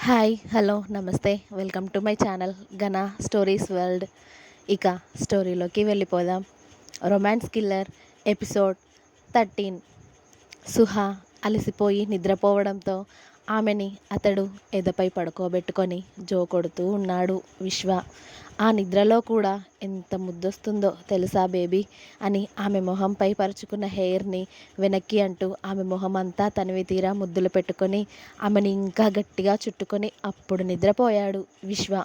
Hi hello నమస్తే welcome to my channel ఘన stories world. ఇక స్టోరీలోకి వెళ్ళిపోదాం. Romance killer episode 13. సుహా అలసిపోయి నిద్రపోవడంతో ఆమెని అతడు ఎదపై పడుకోబెట్టుకొని జోకొడుతూ ఉన్నాడు విశ్వ. ఆ నిద్రలో కూడా ఎంత ముద్దొస్తుందో తెలుసా బేబీ అని ఆమె మొహంపై పరుచుకున్న హెయిర్ని వెనక్కి అంటూ ఆమె మొహం అంతా తనివి తీరా ముద్దులు పెట్టుకొని ఆమెని ఇంకా గట్టిగా చుట్టుకొని అప్పుడు నిద్రపోయాడు విశ్వ.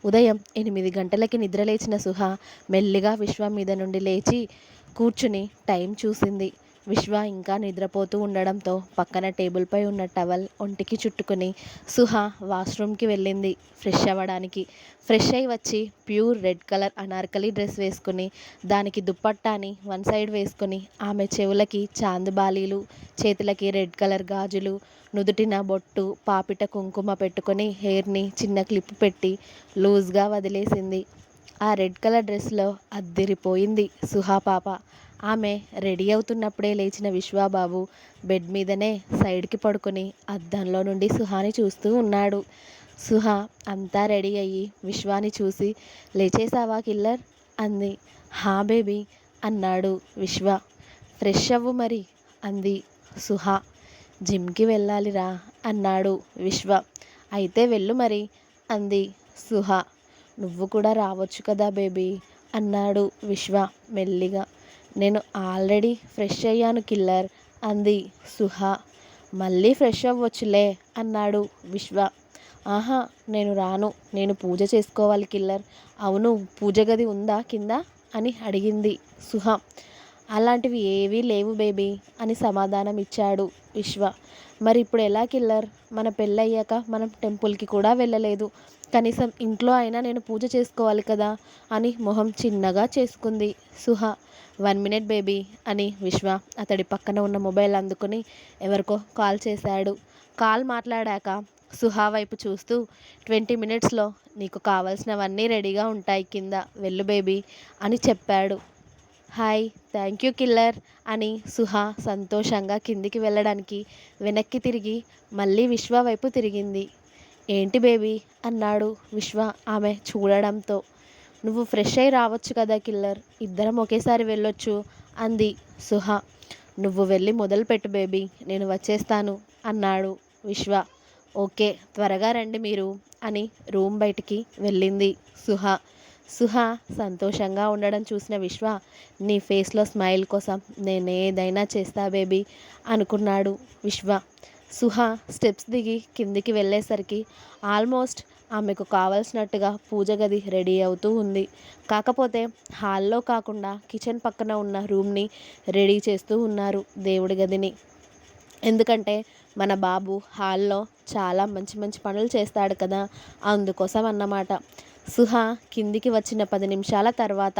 ఉదయం 8 గంటలకి నిద్రలేచిన సుహా మెల్లిగా విశ్వ మీద నుండి లేచి కూర్చుని టైం చూసింది. విశ్వ ఇంకా నిద్రపోతూ ఉండడంతో పక్కన టేబుల్పై ఉన్న టవల్ ఒంటికి చుట్టుకుని సుహా వాష్రూమ్కి వెళ్ళింది ఫ్రెష్ అవ్వడానికి. ఫ్రెష్ అయి వచ్చి pure red colour Anarkali dress వేసుకుని దానికి దుప్పట్టాని వన్ సైడ్ వేసుకుని ఆమె చెవులకి చాందుబాలీలు, చేతులకి రెడ్ కలర్ గాజులు, నుదుటిన బొట్టు, పాపిట కుంకుమ పెట్టుకొని హెయిర్ని చిన్న క్లిప్ పెట్టి లూజ్గా వదిలేసింది. ఆ రెడ్ కలర్ డ్రెస్లో అద్దిరిపోయింది సుహా పాప. ఆమె రెడీ అవుతున్నప్పుడే లేచిన విశ్వాబాబు బెడ్ మీదనే సైడ్కి పడుకొని అద్దంలో నుండి సుహాని చూస్తూ ఉన్నాడు. సుహా అంతా రెడీ అయ్యి విశ్వాని చూసి, లేచేసావా కిల్లర్ అంది. హా బేబీ అన్నాడు విశ్వ. ఫ్రెష్ అవ్వు మరి అంది సుహా. జిమ్కి వెళ్ళాలిరా అన్నాడు విశ్వ. అయితే వెళ్ళు మరి అంది సుహా. నువ్వు కూడా రావచ్చు కదా బేబీ అన్నాడు విశ్వ మెల్లిగా. నేను ఆల్రెడీ ఫ్రెష్ అయ్యాను కిల్లర్ అంది సుహా. మళ్ళీ ఫ్రెష్ అవ్వచ్చులే అన్నాడు విశ్వ. ఆహా నేను రాను, నేను పూజ చేసుకోవాలి కిల్లర్. అవును పూజ గది ఉందా కింద అని అడిగింది సుహా. అలాంటివి ఏవీ లేవు బేబీ అని సమాధానం ఇచ్చాడు విశ్వ. మరి ఇప్పుడు ఎలా కిల్లర్? మన పెళ్ళయ్యాక మనం టెంపుల్కి కూడా వెళ్ళలేదు. కనీసం ఇంట్లో అయినా నేను పూజ చేసుకోవాలి కదా అని మొహం చిన్నగా చేసుకుంది సుహా. 1 మినిట్ బేబీ అని విశ్వ అతడి పక్కన ఉన్న మొబైల్ అందుకుని ఎవరికో కాల్ చేశాడు. కాల్ మాట్లాడాక సుహా వైపు చూస్తూ 20 మినిట్స్లో నీకు కావాల్సినవన్నీ రెడీగా ఉంటాయి కింద వెళ్ళు బేబీ అని చెప్పాడు. హాయ్ థ్యాంక్ యూ కిల్లర్ అని సుహా సంతోషంగా కిందికి వెళ్ళడానికి వెనక్కి తిరిగి మళ్ళీ విశ్వ వైపు తిరిగింది. ఏంటి బేబీ అన్నాడు విశ్వ ఆమె చూడడంతో. నువ్వు ఫ్రెష్ అయి రావచ్చు కదా కిల్లర్, ఇద్దరం ఒకేసారి వెళ్ళొచ్చు అంది సుహా. నువ్వు వెళ్ళి మొదలుపెట్టు బేబీ, నేను వచ్చేస్తాను అన్నాడు విశ్వ. ఓకే త్వరగా రండి మీరు అని రూమ్ బయటికి వెళ్ళింది సుహా. సుహా సంతోషంగా ఉండడం చూసిన విశ్వ నీ ఫేస్లో స్మైల్ కోసం నేనేదైనా చేస్తా బేబీ అనుకున్నాడు విశ్వ. సుహా స్టెప్స్ దిగి కిందికి వెళ్ళేసరికి ఆల్మోస్ట్ ఆమెకు కావలసినట్టుగా పూజ గది రెడీ అవుతూ ఉంది. కాకపోతే హాల్లో కాకుండా కిచెన్ పక్కన ఉన్న రూమ్ని రెడీ చేస్తూ ఉన్నారు దేవుడి గదిని. ఎందుకంటే మన బాబు హాల్లో చాలా మంచి మంచి పనులు చేస్తాడు కదా, అందుకోసం అన్నమాట. సుహా కిందికి వచ్చిన 10 నిమిషాల తర్వాత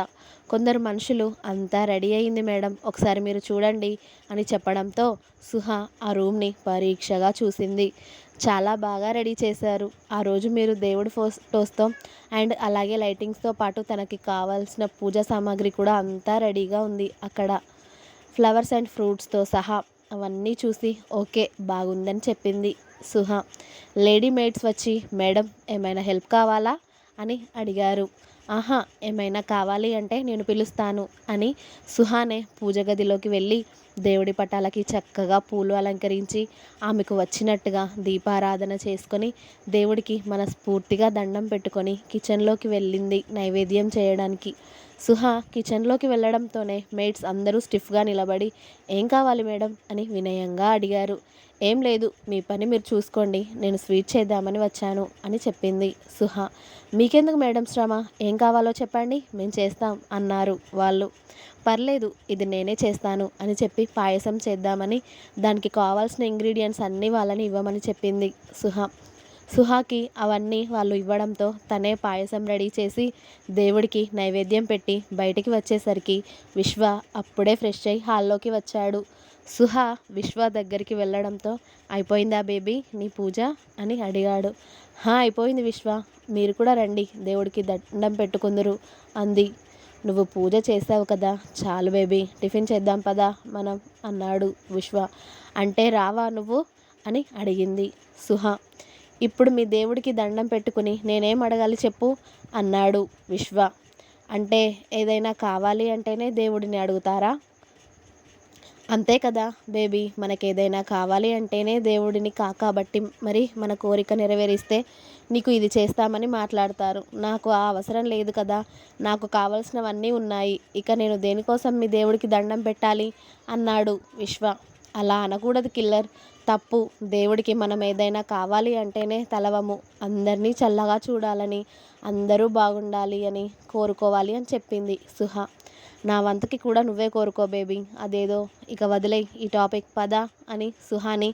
కొందరు మనుషులు అంతా రెడీ అయింది మేడం, ఒకసారి మీరు చూడండి అని చెప్పడంతో సుహా ఆ రూమ్ని పరీక్షగా చూసింది. చాలా బాగా రెడీ చేశారు. ఆ రోజు మీరు దేవుడి ఫోటోస్తో అండ్ అలాగే లైటింగ్స్తో పాటు తనకి కావాల్సిన పూజా సామాగ్రి కూడా అంతా రెడీగా ఉంది అక్కడ, ఫ్లవర్స్ అండ్ ఫ్రూట్స్తో సహా. అవన్నీ చూసి ఓకే బాగుందని చెప్పింది సుహా. లేడీ మేడ్స్ వచ్చి మేడం ఏమైనా హెల్ప్ కావాలా అని అడిగారు. ఆహా ఏమైనా కావాలి అంటే నేను పిలుస్తాను అని సుహానే పూజ గదిలోకి వెళ్ళి దేవుడి పటాలకి చక్కగా పూలు అలంకరించి ఆమెకు వచ్చినట్టుగా దీపారాధన చేసుకొని దేవుడికి మనస్ఫూర్తిగా దండం పెట్టుకొని కిచెన్లోకి వెళ్ళింది నైవేద్యం చేయడానికి. సుహా కిచెన్లోకి వెళ్ళడంతోనే మేడ్స్ అందరూ స్టిఫ్గా నిలబడి ఏం కావాలి మేడం అని వినయంగా అడిగారు. ఏం లేదు మీ పని మీరు చూసుకోండి, నేను స్వీట్ చేద్దామని వచ్చాను అని చెప్పింది సుహా. మీకెందుకు మేడం శ్రమ, ఏం కావాలో చెప్పండి మేము చేస్తాం అన్నారు వాళ్ళు. పర్లేదు ఇది నేనే చేస్తాను అని చెప్పి పాయసం చేద్దామని దానికి కావాల్సిన ఇంగ్రీడియంట్స్ అన్నీ వాళ్ళని ఇవ్వమని చెప్పింది సుహా. సుహాకి అవన్నీ వాళ్ళు ఇవ్వడంతో తనే పాయసం రెడీ చేసి దేవుడికి నైవేద్యం పెట్టి బయటికి వచ్చేసరికి విశ్వ అప్పుడే ఫ్రెష్ అయి హాల్లోకి వచ్చాడు. సుహా విశ్వ దగ్గరికి వెళ్ళడంతో అయిపోయిందా బేబీ నీ పూజ అని అడిగాడు. అయిపోయింది విశ్వ, మీరు కూడా రండి దేవుడికి దండం పెట్టుకుందరు అంది. నువ్వు పూజ చేసావు కదా చాలు బేబీ, టిఫిన్ చేద్దాం పదా మనం అన్నాడు విశ్వ. అంటే రావా నువ్వు అని అడిగింది సుహా. ఇప్పుడు మీ దేవుడికి దండం పెట్టుకుని నేనేం అడగాలి చెప్పు అన్నాడు విశ్వ. అంటే ఏదైనా కావాలి అంటేనే దేవుడిని అడుగుతారా? అంతే కదా బేబీ, మనకేదైనా కావాలి అంటేనే దేవుడిని కాబట్టి మరి మన కోరిక నెరవేరిస్తే నీకు ఇది చేస్తామని మాట్లాడతారు. నాకు ఆ అవసరం లేదు కదా, నాకు కావలసినవన్నీ ఉన్నాయి. ఇక నేను దేనికోసం మీ దేవుడికి దండం పెట్టాలి అన్నాడు విశ్వ. అలా అనకూడదు కిల్లర్, తప్పు. దేవుడికి మనం ఏదైనా కావాలి అంటేనే తలవము. అందరినీ చల్లగా చూడాలని, అందరూ బాగుండాలి అని కోరుకోవాలి అని చెప్పింది సుహ. నా వంతుకి కూడా నువ్వే కోరుకో బేబీ, అదేదో ఇక వదిలే ఈ టాపిక్ పద అని సుహాని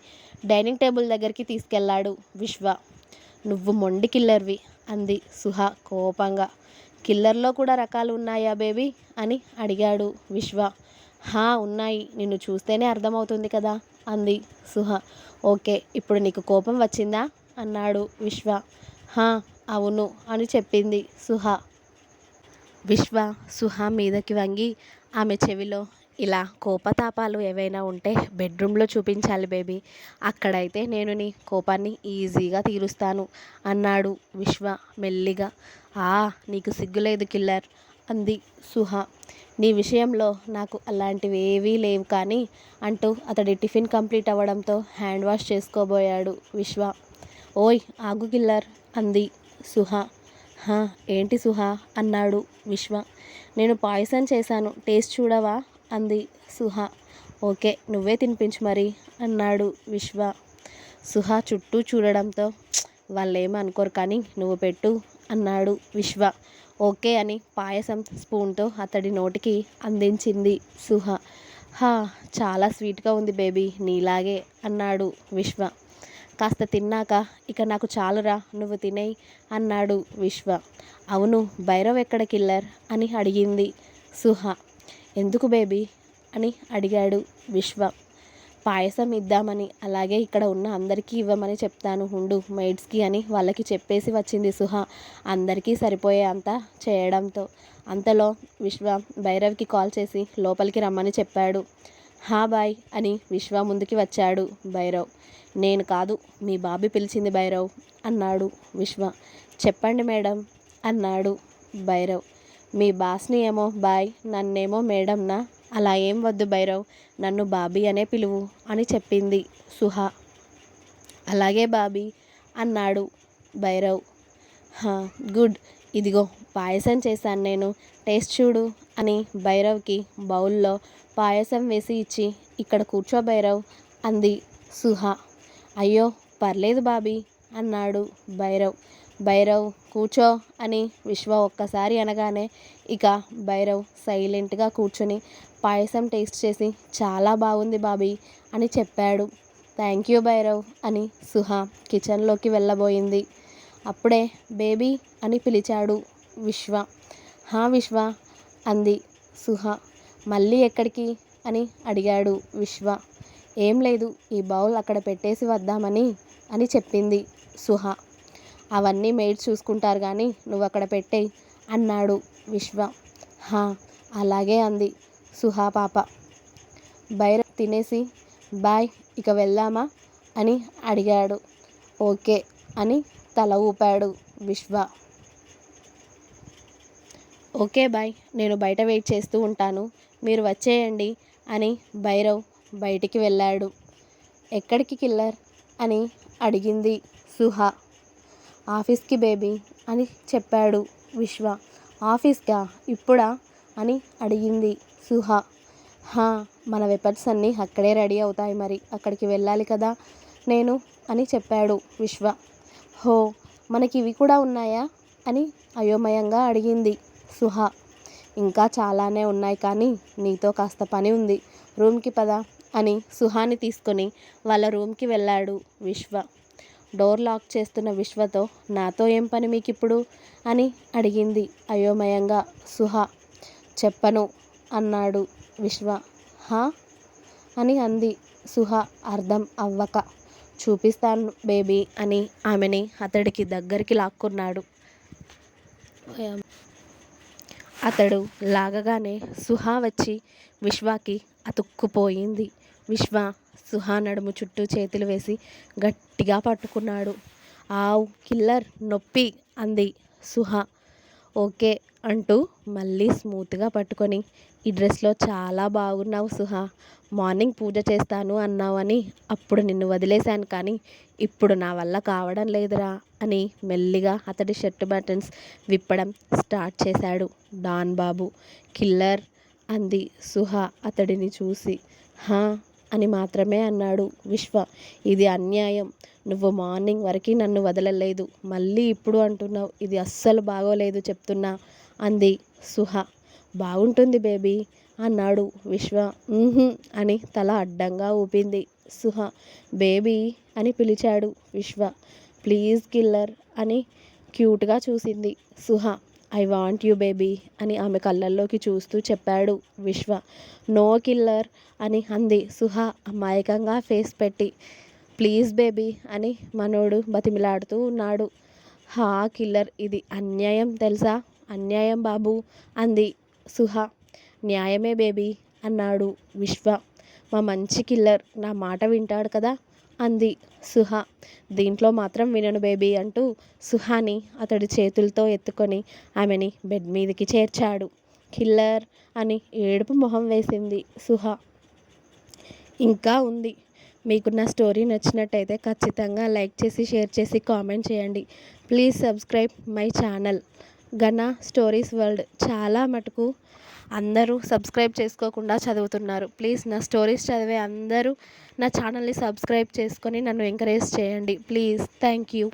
డైనింగ్ టేబుల్ దగ్గరికి తీసుకెళ్లాడు విశ్వ. నువ్వు మొండి కిల్లర్వి అంది సుహ కోపంగా. కిల్లర్లో కూడా రకాలు ఉన్నాయా బేబీ అని అడిగాడు విశ్వ. హా ఉన్నాయి, నిన్ను చూస్తేనే అర్థమవుతుంది కదా అంది సుహ. ఓకే, ఇప్పుడు నీకు కోపం వచ్చిందా అన్నాడు విశ్వ. హా అవును అని చెప్పింది సుహ. విశ్వ సుహ మీదకి వంగి ఆమె చెవిలో, ఇలా కోపతాపాలు ఏవైనా ఉంటే బెడ్రూమ్లో చూపించాలి బేబీ, అక్కడైతే నేను నీ కోపాన్ని ఈజీగా తీరుస్తాను అన్నాడు విశ్వ మెల్లిగా. నీకు సిగ్గులేదు కిల్లర్ అంది సుహ. నీ విషయంలో నాకు అలాంటివి ఏవీ లేవు కానీ అంటూ అతడి టిఫిన్ కంప్లీట్ అవ్వడంతో హ్యాండ్ వాష్ చేసుకోబోయాడు విశ్వ. ఓయ్ ఆగు కిల్లర్ అంది సుహ. ఏంటి సుహ అన్నాడు విశ్వ. నేను పాయసం చేశాను, టేస్ట్ చూడవా అంది సుహ. ఓకే, నువ్వే తినిపించు మరి అన్నాడు విశ్వ. సుహ చుట్టూ చూడడంతో వాళ్ళేమీ అనుకోరు కానీ నువ్వు పెట్టు అన్నాడు విశ్వ. ఓకే అని పాయసం స్పూన్తో అతడి నోటికి అందించింది సుహ. చాలా స్వీట్గా ఉంది బేబీ, నీలాగే అన్నాడు విశ్వ. కాస్త తిన్నాక ఇక నాకు చాలురా, నువ్వు తినేయి అన్నాడు విశ్వ. అవును, భైరవ్ ఎక్కడ కిల్లర్ అని అడిగింది సుహ. ఎందుకు బేబీ అని అడిగాడు విశ్వ. పాయసం ఇద్దామని, అలాగే ఇక్కడ ఉన్న అందరికీ ఇవ్వమని చెప్తాను ఉండు మెయిడ్స్కి అని వాళ్ళకి చెప్పేసి వచ్చింది సుహ, అందరికీ సరిపోయే అంత చేయడంతో. అంతలో విశ్వ భైరవ్కి కాల్ చేసి లోపలికి రమ్మని చెప్పాడు. బాయ్ అని విశ్వ ముందుకి వచ్చాడు భైరవ్. నేను కాదు, మీ బాబీ పిలిచింది భైరవ్ అన్నాడు విశ్వ. చెప్పండి మేడం అన్నాడు భైరవ్. మీ బాస్ని ఏమో బాయ్, నన్నేమో మేడంనా? అలా ఏం వద్దు భైరవ్, నన్ను బాబీ అనే పిలువు అని చెప్పింది సుహ. అలాగే బాబీ అన్నాడు భైరవ్. గుడ్, ఇదిగో పాయసం చేశాను నేను, టేస్ట్ చూడు అని భైరవ్కి బౌల్లో పాయసం వేసి ఇచ్చి, ఇక్కడ కూర్చో భైరవ్ అంది సుహ. అయ్యో పర్లేదు బాబీ అన్నాడు భైరవ్. భైరవ్ కూర్చో అని విశ్వ ఒక్కసారి అనగానే ఇక భైరవ్ సైలెంట్గా కూర్చొని పాయసం టేస్ట్ చేసి చాలా బాగుంది బాబీ అని చెప్పాడు. థ్యాంక్ యూ భైరవ్ అని సుహ కిచెన్లోకి వెళ్ళబోయింది. అప్పుడే బేబీ అని పిలిచాడు విశ్వ. విశ్వ అంది సుహ. మళ్ళీ ఎక్కడికి అని అడిగాడు విశ్వ. ఏం లేదు, ఈ బౌల్ అక్కడ పెట్టేసి వద్దామని అని చెప్పింది సుహ. అవన్నీ మెయిడ్స్ చూసుకుంటారు కానీ నువ్వు అక్కడ పెట్టేయి అన్నాడు విశ్వ. అలాగే అంది సుహ పాప. భైరవ్ తినేసి బాయ్, ఇక వెళ్దామా అని అడిగాడు. ఓకే అని తల ఊపాడు విశ్వ. ఓకే బాయ్, నేను బయట వెయిట్ చేస్తూ ఉంటాను, మీరు వచ్చేయండి అని భైరవ్ బయటికి వెళ్ళాడు. ఎక్కడికి కిల్లర్ అని అడిగింది సుహ. ఆఫీస్కి బేబీ అని చెప్పాడు విశ్వ. ఆఫీస్కా ఇప్పుడా అని అడిగింది సుహ. మన వెపన్స్ అన్నీ అక్కడే రెడీ అవుతాయి, మరి అక్కడికి వెళ్ళాలి కదా నేను అని చెప్పాడు విశ్వ. మనకి ఇవి కూడా ఉన్నాయా అని అయోమయంగా అడిగింది సుహ. ఇంకా చాలానే ఉన్నాయి కానీ నీతో కాస్త పని ఉంది, రూమ్కి పద అని సుహాని తీసుకొని వాళ్ళ రూమ్కి వెళ్ళాడు విశ్వ. డోర్ లాక్ చేస్తున్న విశ్వతో నాతో ఏం పని మీకిప్పుడు అని అడిగింది అయోమయంగా సుహ. చెప్పను అన్నాడు విశ్వ. అని అంది సుహ అర్థం అవ్వక. చూపిస్తాను బేబీ అని ఆమెని అతడికి దగ్గరికి లాక్కున్నాడు. అతడు లాగగానే సుహ వచ్చి విశ్వకి అతుక్కుపోయింది. విశ్వ సుహ నడుము చుట్టూ చేతులు వేసి గట్టిగా పట్టుకున్నాడు. ఆవ్ కిల్లర్ నొప్పి అంది సుహ. ఓకే అంటూ మళ్ళీ స్మూత్గా పట్టుకొని, ఈ డ్రెస్లో చాలా బాగున్నావు సుహ. మార్నింగ్ పూజ చేస్తాను అన్నావని అప్పుడు నిన్ను వదిలేశాను, కానీ ఇప్పుడు నా వల్ల కావడం లేదురా అని మెల్లిగా అతడి షర్ట్ బటన్స్ విప్పడం స్టార్ట్ చేశాడు డాన్ బాబు. కిల్లర్ అంది సుహ అతడిని చూసి. హా అని మాత్రమే అన్నాడు విశ్వ. ఇది అన్యాయం. నువ్వు మార్నింగ్ వరకు నన్ను వదలలేదు, మళ్ళీ ఇప్పుడు అంటున్నావు. ఇది అస్సలు బాగోలేదు చెప్తున్నా అంది సుహ. బాగుంటుంది బేబీ అన్నాడు విశ్వ. అని తల అడ్డంగా ఊపింది సుహ. బేబీ అని పిలిచాడు విశ్వ. ప్లీజ్ కిల్లర్ అని క్యూట్గా చూసింది సుహ. ఐ వాంట్ యూ బేబీ అని ఆమె కళ్ళల్లోకి చూస్తూ చెప్పాడు విశ్వ. నో కిల్లర్ అని అంది సుహ అమాయకంగా ఫేస్ పెట్టి. ప్లీజ్ బేబీ అని మనోడు బతిమిలాడుతూ ఉన్నాడు. హా కిల్లర్, ఇది అన్యాయం తెలుసా, అన్యాయం బాబు అంది సుహ. న్యాయమే బేబీ అన్నాడు విశ్వ. మా మంచి కిల్లర్ నా మాట వింటాడు కదా అంది సుహ. దీంట్లో మాత్రం వినను బేబీ అంటూ సుహాని అతడి చేతులతో ఎత్తుకొని ఆమెని బెడ్ మీదకి చేర్చాడు. కిల్లర్ అని ఏడుపు మొహం వేసింది సుహ. ఇంకా ఉంది. మీకు నా స్టోరీ నచ్చినట్టయితే ఖచ్చితంగా లైక్ చేసి, షేర్ చేసి, కామెంట్ చేయండి. Please subscribe my channel Gana stories world. చాలా మటుకు అందరూ సబ్స్క్రైబ్ చేసుకోకుండా చదువుతున్నారు. ప్లీజ్ నా స్టోరీస్ చదివే అందరూ నా ఛానల్ని సబ్స్క్రైబ్ చేసుకొని నన్ను ఎంకరేజ్ చేయండి ప్లీజ్. Thank you.